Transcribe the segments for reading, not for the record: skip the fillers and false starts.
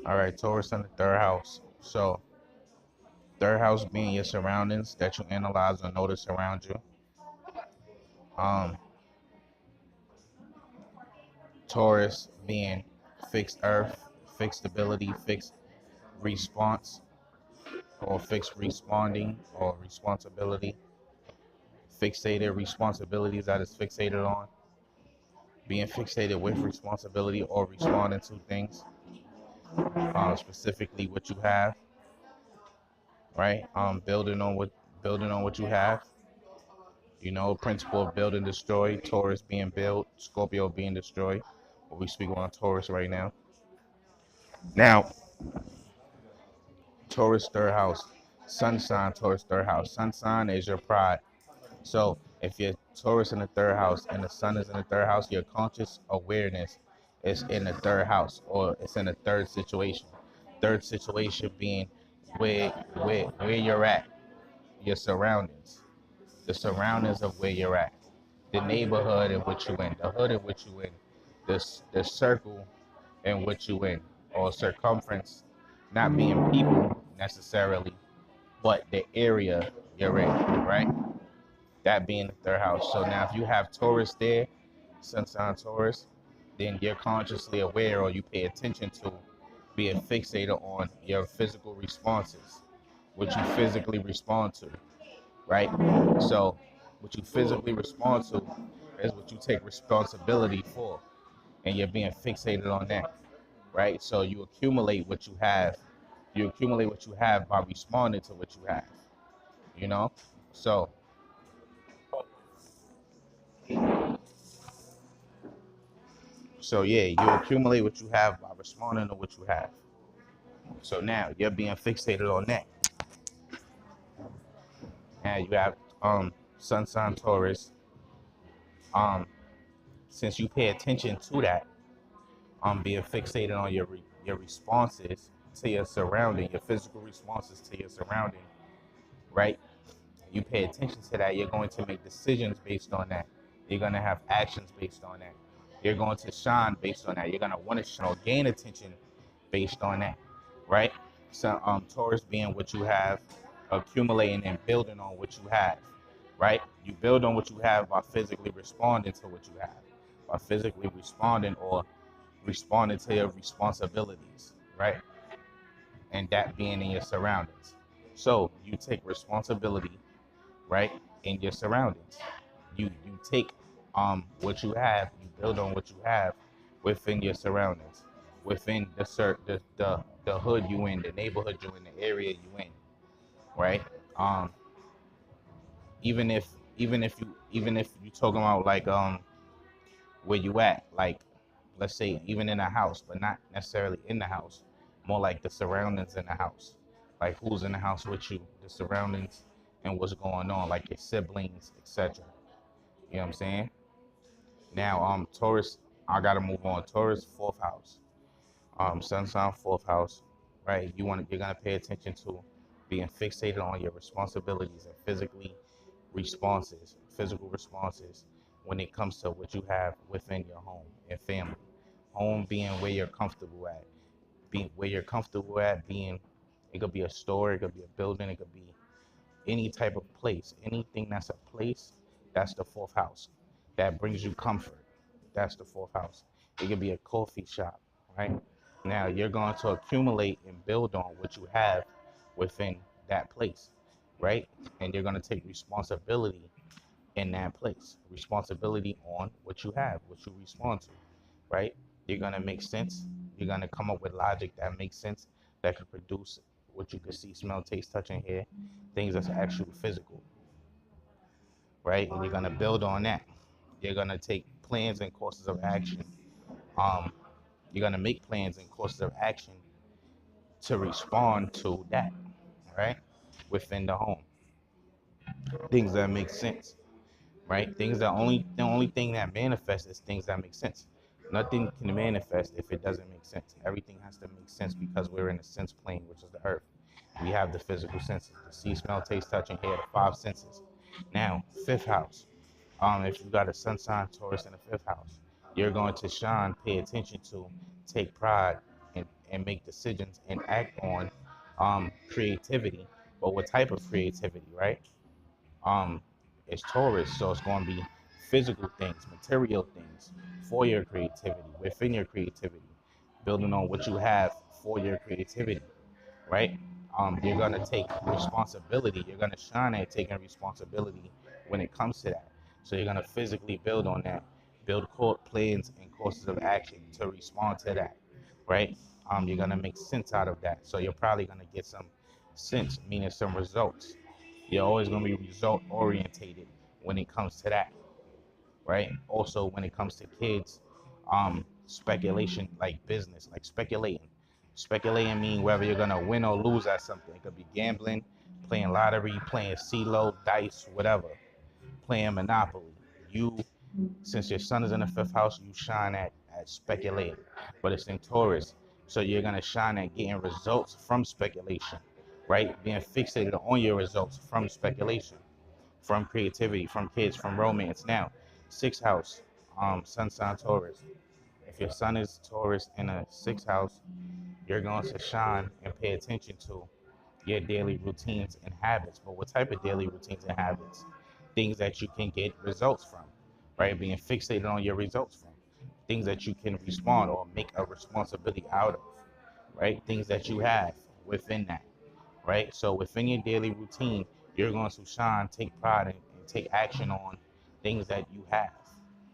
All right, Taurus in the third house. So, third house being your surroundings that you analyze or notice around you. Um, Taurus being fixed earth, fixed ability, fixed response, or fixed responding or responsibility, fixated responsibilities that is fixated on, being fixated with responsibility or responding to things, specifically what you have, right? Building on what you have. You know, principle of build and destroy. Taurus being built, Scorpio being destroyed. But we speak on Taurus right now. Now, Taurus third house, Sun sign, Taurus third house. Sun sign is your pride. So if you're Taurus in the third house and the Sun is in the third house, your conscious awareness is in the third house or it's in the third situation. Third situation being where you're at, your surroundings, the surroundings of where you're at, the neighborhood in which you in, the hood in which you in, the circle in which you in, or circumference, not being people necessarily, but the area you're in, right? That being the third house. So now if you have Taurus there, Sun sign Taurus, then you're consciously aware or you pay attention to being fixated on your physical responses, what you physically respond to, right? So what you physically respond to is what you take responsibility for, and you're being fixated on that, right? So you accumulate what you have. You accumulate what you have by responding to what you have, you know? So yeah, you accumulate what you have by responding to what you have. So now you're being fixated on that. And you have Sun sign Taurus. Um, since you pay attention to that, being fixated on your responses to your surrounding, your physical responses to your surrounding, right? You pay attention to that, you're going to make decisions based on that. You're going to have actions based on that. You're going to shine based on that. You're going to want to shine or gain attention based on that, right? So, Taurus being what you have, accumulating and building on what you have, right? You build on what you have by physically responding to what you have, by physically responding or responding to your responsibilities, right? And that being in your surroundings. So you take responsibility, right, in your surroundings. You take what you have, you build on what you have within your surroundings, within the hood you in, the neighborhood you in, the area you in, right? Um, even if you talking about like where you at, like let's say even in a house, but not necessarily in the house, more like the surroundings in the house, like who's in the house with you, the surroundings and what's going on, like your siblings, etc. You know what I'm saying? Now, Taurus, I gotta move on. Taurus, fourth house. Sun sign, fourth house, right? You're gonna pay attention to being fixated on your responsibilities and physical responses when it comes to what you have within your home and family. Home being where you're comfortable at, being where you're comfortable at, being it could be a store, it could be a building, it could be any type of place, anything that's a place, that's the fourth house. That brings you comfort. That's the fourth house. It could be a coffee shop, right? Now you're going to accumulate and build on what you have within that place, right? And you're going to take responsibility in that place, responsibility on what you have, what you respond to, right? You're going to make sense. You're going to come up with logic that makes sense, that can produce what you can see, smell, taste, touch, and hear, things that's actual physical, right? And you're going to build on that. You're going to take plans and courses of action. Um, you're going to make plans and courses of action to respond to that, right? Within the home, things that make sense, right? Things that only the only thing that manifests is things that make sense. Nothing can manifest if it doesn't make sense. Everything has to make sense because we're in a sense plane, which is the earth. We have the physical senses: the see, smell, taste, touch, and hear, the five senses. Now, fifth house. If you got a sun sign Taurus in the fifth house, you're going to shine, pay attention to, take pride and make decisions and act on creativity. But what type of creativity, right? um it's Taurus, so it's going to be physical things, material things for your creativity, within your creativity, building on what you have for your creativity, right? You're going to take responsibility. You're going to shine at taking responsibility when it comes to that. So you're going to physically build on that, build plans and courses of action to respond to that, right? You're going to make sense out of that. So you're probably going to get some sense, meaning some results. You're always going to be result orientated when it comes to that, right? Also, when it comes to kids, speculation, like business, like speculating. Speculating mean whether you're gonna win or lose at something. It could be gambling, playing lottery, playing CeeLo, dice, whatever, playing Monopoly. You, since your sun is in the fifth house, you shine at speculating, but it's in Taurus, so you're gonna shine at getting results from speculation, right? Being fixated on your results from speculation, from creativity, from kids, from romance. Now, sixth house, sun sign Taurus. If your sun is Taurus in a sixth house, you're going to shine and pay attention to your daily routines and habits. But what type of daily routines and habits? Things that you can get results from, right? Being fixated on your results from. Things that you can respond or make a responsibility out of, right? Things that you have within that, right? So within your daily routine, you're going to shine, take pride, and take action on things that you have.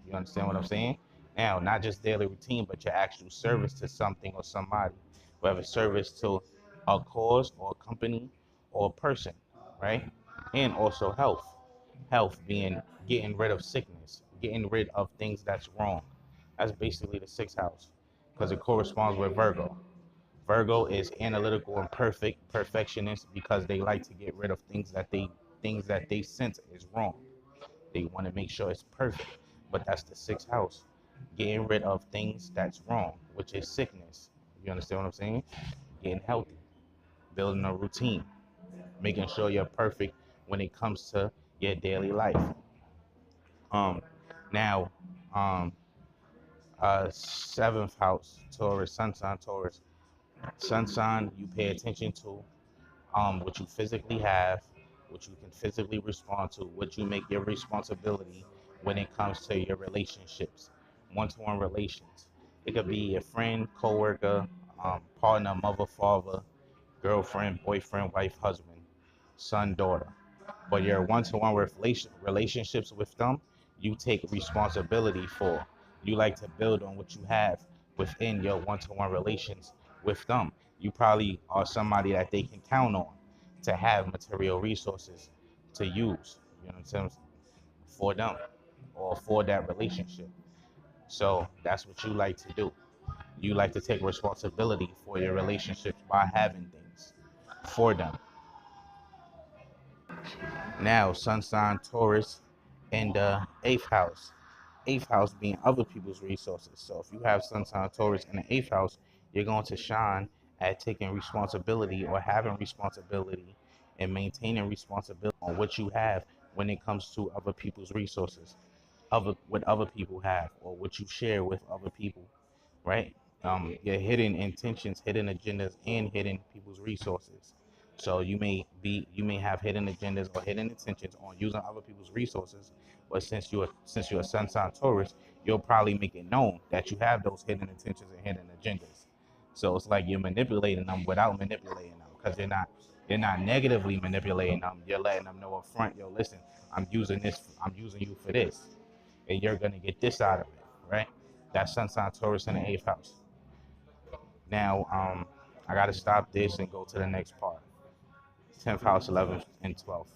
You understand what I'm saying? Now, not just daily routine, but your actual service to something or somebody, whether service to a cause or a company or a person, right? And also health. Health being getting rid of sickness, getting rid of things that's wrong. That's basically the sixth house because it corresponds with Virgo. Virgo is analytical and perfectionist because they like to get rid of things that they sense is wrong. They want to make sure it's perfect. But that's the sixth house. Getting rid of things that's wrong, which is sickness. You understand what I'm saying? Getting healthy, building a routine, making sure you're perfect when it comes to your daily life. Um now seventh house, Taurus, sun sign Taurus. Sun sign you pay attention to what you physically have, what you can physically respond to, what you make your responsibility when it comes to your relationships, one-to-one relations. It could be a friend, coworker, partner, mother, father, girlfriend, boyfriend, wife, husband, son, daughter. But your one-to-one relationships with them, you take responsibility for. You like to build on what you have within your one-to-one relations with them. You probably are somebody that they can count on to have material resources to use. You know what I'm saying? For them or for that relationship. So that's what you like to do. You like to take responsibility for your relationships by having things for them. Now, sun sign Taurus in the eighth house. Eighth house being other people's resources. So if you have sun sign Taurus in the eighth house, you're going to shine at taking responsibility or having responsibility and maintaining responsibility on what you have when it comes to other people's resources, other what other people have or what you share with other people, right? Your hidden intentions, hidden agendas, and hidden people's resources. So you may have hidden agendas or hidden intentions on using other people's resources, but since you're a sun sign Taurus, you'll probably make it known that you have those hidden intentions and hidden agendas. So it's like you're manipulating them without manipulating them because you're not negatively manipulating them. You're letting them know up front, yo, listen, I'm using you for this, and you're gonna get this out of it, right? That's sun sign Taurus in the eighth house. Now, I gotta stop this and go to the next part. 10th house, 11th, and 12th.